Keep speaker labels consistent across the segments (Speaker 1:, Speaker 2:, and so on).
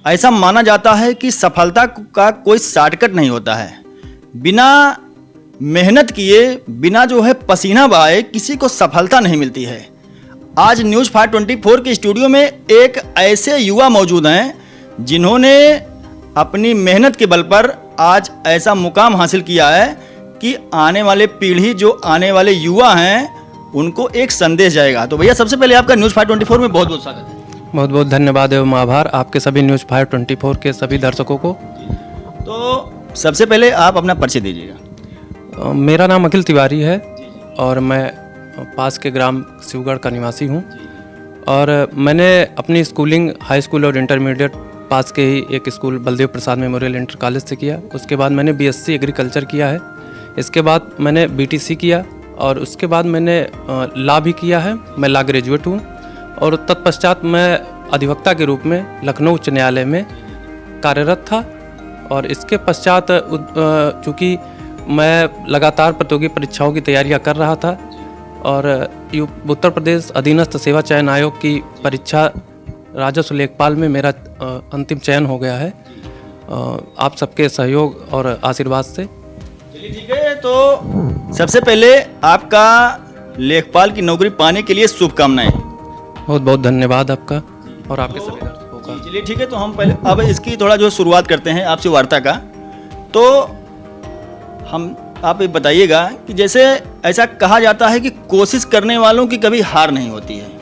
Speaker 1: ऐसा माना जाता है कि सफलता का कोई शॉर्टकट नहीं होता है। बिना मेहनत किए, बिना जो है पसीना बहाए किसी को सफलता नहीं मिलती है। आज न्यूज़ 524 के स्टूडियो में एक ऐसे युवा मौजूद हैं जिन्होंने अपनी मेहनत के बल पर आज ऐसा मुकाम हासिल किया है कि आने वाले पीढ़ी, जो आने वाले युवा हैं, उनको एक संदेश जाएगा। तो भैया, सबसे पहले आपका न्यूज़ 524 में बहुत बहुत स्वागत है।
Speaker 2: बहुत बहुत धन्यवाद एवं आभार आपके सभी न्यूज़ 524 के सभी दर्शकों को।
Speaker 1: तो सबसे पहले आप अपना परिचय दीजिएगा।
Speaker 2: मेरा नाम अखिल तिवारी है और मैं पास के ग्राम शिवगढ़ का निवासी हूँ। और मैंने अपनी स्कूलिंग हाई स्कूल और इंटरमीडिएट पास के ही एक स्कूल बलदेव प्रसाद मेमोरियल इंटर कॉलेज से किया। उसके बाद मैंने बीएससी एग्रीकल्चर किया है। इसके बाद मैंने बीटीसी किया और उसके बाद मैंने लॉ भी किया है। मैं लॉ ग्रेजुएट हूँ और तत्पश्चात मैं अधिवक्ता के रूप में लखनऊ उच्च न्यायालय में कार्यरत था। और इसके पश्चात चूँकि मैं लगातार प्रतियोगी परीक्षाओं की तैयारियां कर रहा था और उत्तर प्रदेश अधीनस्थ सेवा चयन आयोग की परीक्षा राजस्व लेखपाल में मेरा अंतिम चयन हो गया है, आप सबके सहयोग और आशीर्वाद से।
Speaker 1: चलिए ठीक है, तो सबसे पहले आपका लेखपाल की नौकरी पाने के लिए शुभकामनाएं।
Speaker 2: बहुत बहुत धन्यवाद आपका और आपके सभी दर्शकों का।
Speaker 1: चलिए ठीक है, तो हम पहले अब इसकी थोड़ा जो शुरुआत करते हैं आपसे वार्ता का। तो आप ये बताइएगा कि जैसे ऐसा कहा जाता है कि कोशिश करने वालों की कभी हार नहीं होती है,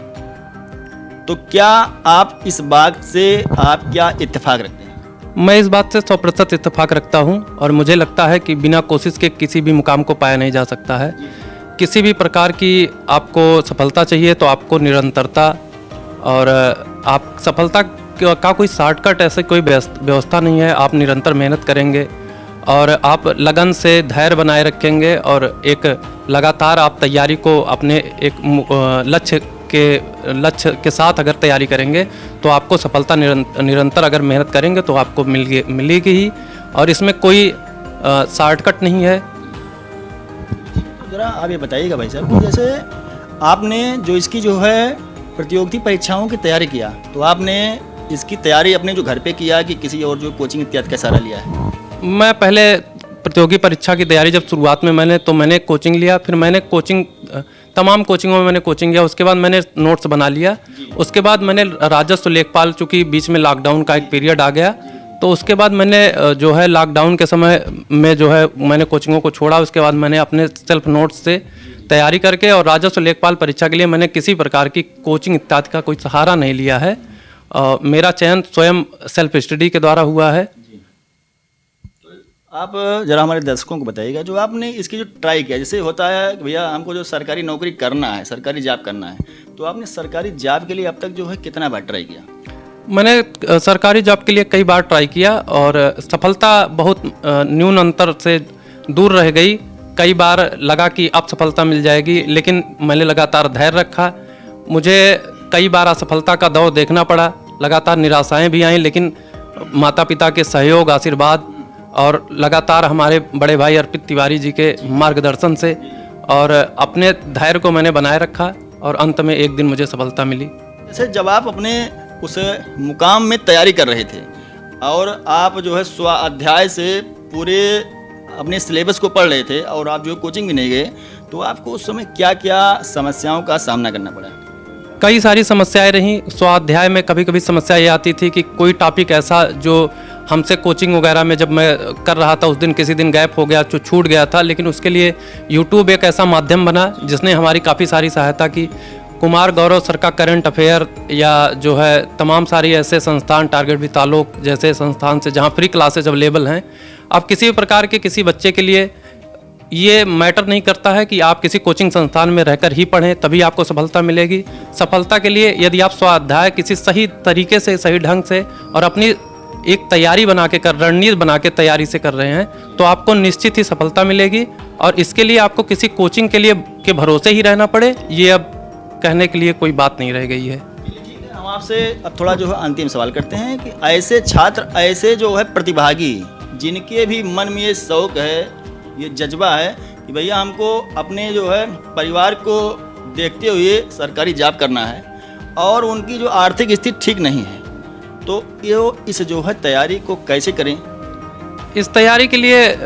Speaker 1: तो क्या आप इस बात से आप क्या इत्तेफाक रखते हैं?
Speaker 2: मैं इस बात से 100% इत्तेफाक रखता हूं और मुझे लगता है कि बिना कोशिश के किसी भी मुकाम को पाया नहीं जा सकता है। किसी भी प्रकार की आपको सफलता चाहिए तो आपको निरंतरता, और आप सफलता का कोई शॉर्टकट ऐसे कोई व्यवस्था नहीं है। आप निरंतर मेहनत करेंगे और आप लगन से धैर्य बनाए रखेंगे और एक लगातार आप तैयारी को अपने एक लक्ष्य के साथ अगर तैयारी करेंगे तो आपको सफलता निरंतर अगर मेहनत करेंगे तो आपको मिलेगी ही, और इसमें कोई शॉर्टकट नहीं है।
Speaker 1: ज़रा आप ये बताइएगा भाई साहब कि जैसे आपने जो इसकी जो है प्रतियोगिता परीक्षाओं की तैयारी किया, तो आपने इसकी तैयारी अपने जो घर पे किया कि किसी और जो कोचिंग इत्यादि का सहारा लिया है?
Speaker 2: मैं पहले प्रतियोगी परीक्षा की तैयारी जब शुरुआत में मैंने कोचिंग लिया, फिर मैंने तमाम कोचिंगों में मैंने कोचिंग लिया। उसके बाद मैंने नोट्स बना लिया। उसके बाद मैंने राजस्व लेखपाल, चूँकि बीच में लॉकडाउन का एक पीरियड आ गया, तो उसके बाद मैंने जो है लॉकडाउन के समय में जो है मैंने कोचिंगों को छोड़ा। उसके बाद मैंने अपने सेल्फ नोट्स से तैयारी करके, और राजस्व लेखपाल परीक्षा के लिए मैंने किसी प्रकार की कोचिंग इत्यादि का कोई सहारा नहीं लिया है। मेरा चयन स्वयं सेल्फ स्टडी के द्वारा हुआ है।
Speaker 1: आप ज़रा हमारे दर्शकों को बताइएगा, जो आपने इसकी जो ट्राई किया, जैसे होता है कि भैया हमको जो सरकारी नौकरी करना है, सरकारी जॉब करना है, तो आपने सरकारी जॉब के लिए अब तक जो है कितना बार ट्राई किया?
Speaker 2: मैंने सरकारी जॉब के लिए कई बार ट्राई किया और सफलता बहुत न्यून अंतर से दूर रह गई। कई बार लगा कि अब सफलता मिल जाएगी, लेकिन मैंने लगातार धैर्य रखा। मुझे कई बार असफलता का दौर देखना पड़ा, लगातार निराशाएं भी आईं, लेकिन माता पिता के सहयोग, आशीर्वाद और लगातार हमारे बड़े भाई अर्पित तिवारी जी के मार्गदर्शन से और अपने धैर्य को मैंने बनाए रखा और अंत में एक दिन मुझे सफलता मिली।
Speaker 1: जैसे जब आप अपने उस मुकाम में तैयारी कर रहे थे और आप जो है स्वाध्याय से पूरे अपने सिलेबस को पढ़ रहे थे और आप जो कोचिंग भी नहीं गए, तो आपको उस समय क्या क्या समस्याओं का सामना करना पड़ा?
Speaker 2: कई सारी समस्याएं रहीं। स्वाध्याय में कभी कभी समस्या ये आती थी कि कोई टॉपिक ऐसा जो हमसे कोचिंग वगैरह में जब मैं कर रहा था उस दिन किसी दिन गैप हो गया, जो छूट गया था, लेकिन उसके लिए यूट्यूब एक ऐसा माध्यम बना जिसने हमारी काफ़ी सारी सहायता की। कुमार गौरव सर का करंट अफेयर या जो है तमाम सारी ऐसे संस्थान, टारगेट भी ताल्लुक जैसे संस्थान से जहाँ फ्री क्लासेज अवेलेबल हैं। अब किसी भी प्रकार के किसी बच्चे के लिए ये मैटर नहीं करता है कि आप किसी कोचिंग संस्थान में रहकर ही पढ़ें तभी आपको सफलता मिलेगी। सफलता के लिए यदि आप स्वाध्याय किसी सही तरीके से, सही ढंग से और अपनी एक तैयारी बना के रणनीति बना के तैयारी से कर रहे हैं तो आपको निश्चित ही सफलता मिलेगी। और इसके लिए आपको किसी कोचिंग के लिए के भरोसे ही रहना पड़े, ये अब कहने के लिए कोई बात नहीं रह गई है।
Speaker 1: हम आपसे अब थोड़ा जो है अंतिम सवाल करते हैं कि ऐसे छात्र, ऐसे जो है प्रतिभागी जिनके भी मन में ये शौक है, ये जज्बा है कि भैया हमको अपने जो है परिवार को देखते हुए सरकारी जॉब करना है और उनकी जो आर्थिक स्थिति ठीक नहीं है, तो ये इस जो है तैयारी को कैसे करें?
Speaker 2: इस तैयारी के लिए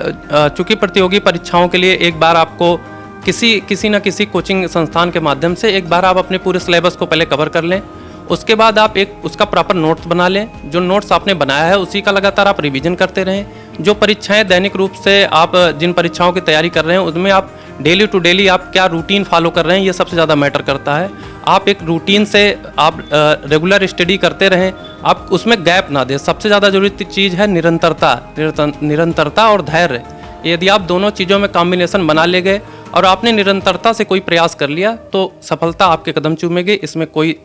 Speaker 2: चूंकि प्रतियोगी परीक्षाओं के लिए एक बार आपको किसी न किसी कोचिंग संस्थान के माध्यम से एक बार आप अपने पूरे सिलेबस को पहले कवर कर लें। उसके बाद आप एक उसका प्रॉपर नोट्स बना लें। जो नोट्स आपने बनाया है उसी का लगातार आप रिवीजन करते रहें। जो परीक्षाएं दैनिक रूप से आप जिन परीक्षाओं की तैयारी कर रहे हैं उसमें आप डेली टू डेली आप क्या रूटीन फॉलो कर रहे हैं, ये सबसे ज़्यादा मैटर करता है। आप एक रूटीन से आप रेगुलर स्टडी करते रहें, आप उसमें गैप ना दें। सबसे ज़्यादा जरूरी चीज़ है निरंतरता और धैर्य। यदि आप दोनों चीज़ों में कॉम्बिनेशन बना ले गए और आपने निरंतरता से कोई प्रयास कर लिया तो सफलता आपके कदम चूमेगी, इसमें कोई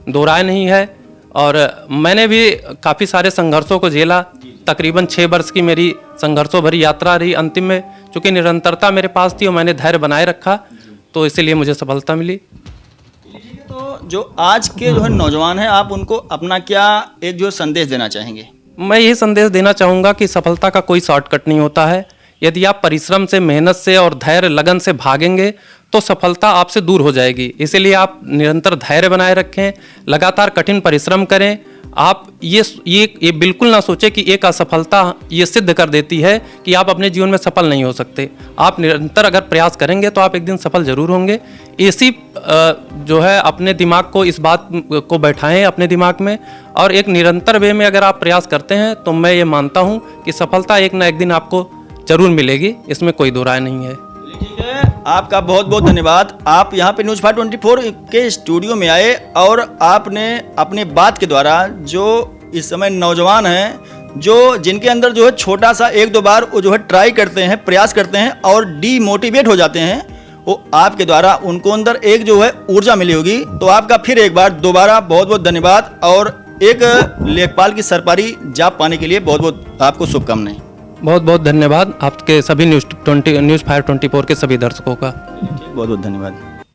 Speaker 2: दो राय नहीं है। और मैंने भी काफ़ी सारे संघर्षों को झेला। तकरीबन 6 वर्ष की मेरी संघर्षों भरी यात्रा रही। अंतिम में चूँकि निरंतरता मेरे पास थी और मैंने धैर्य बनाए रखा तो इसीलिए मुझे सफलता मिली।
Speaker 1: तो जो आज के जो है नौजवान हैं, आप उनको अपना क्या एक जो संदेश देना चाहेंगे?
Speaker 2: मैं यही संदेश देना चाहूँगा कि सफलता का कोई शॉर्टकट नहीं होता है। यदि आप परिश्रम से, मेहनत से और धैर्य लगन से भागेंगे तो सफलता आपसे दूर हो जाएगी। इसीलिए आप निरंतर धैर्य बनाए रखें, लगातार कठिन परिश्रम करें। आप ये बिल्कुल ना सोचें कि एक असफलता ये सिद्ध कर देती है कि आप अपने जीवन में सफल नहीं हो सकते। आप निरंतर अगर प्रयास करेंगे तो आप एक दिन सफल जरूर होंगे। इसी जो है अपने दिमाग को, इस बात को बैठाएं अपने दिमाग में और एक निरंतर वे में अगर आप प्रयास करते हैं तो मैं ये मानता हूँ कि सफलता एक ना एक दिन आपको जरूर मिलेगी। इसमें कोई दो राय नहीं है।
Speaker 1: ठीक है, आपका बहुत बहुत धन्यवाद। आप यहाँ पे न्यूज़ 524 के स्टूडियो में आए और आपने अपने बात के द्वारा जो इस समय नौजवान हैं, जो जिनके अंदर जो है छोटा सा 1-2 बार वो जो है ट्राई करते हैं, प्रयास करते हैं और डीमोटिवेट हो जाते हैं, वो आपके द्वारा उनको अंदर एक जो है ऊर्जा मिली होगी। तो आपका फिर एक बार दोबारा बहुत बहुत धन्यवाद और एक लेखपाल की सरकारी जॉब पाने के लिए बहुत बहुत आपको शुभकामनाएं।
Speaker 2: बहुत बहुत धन्यवाद आपके सभी न्यूज़ 524 के सभी दर्शकों का।
Speaker 1: बहुत बहुत धन्यवाद।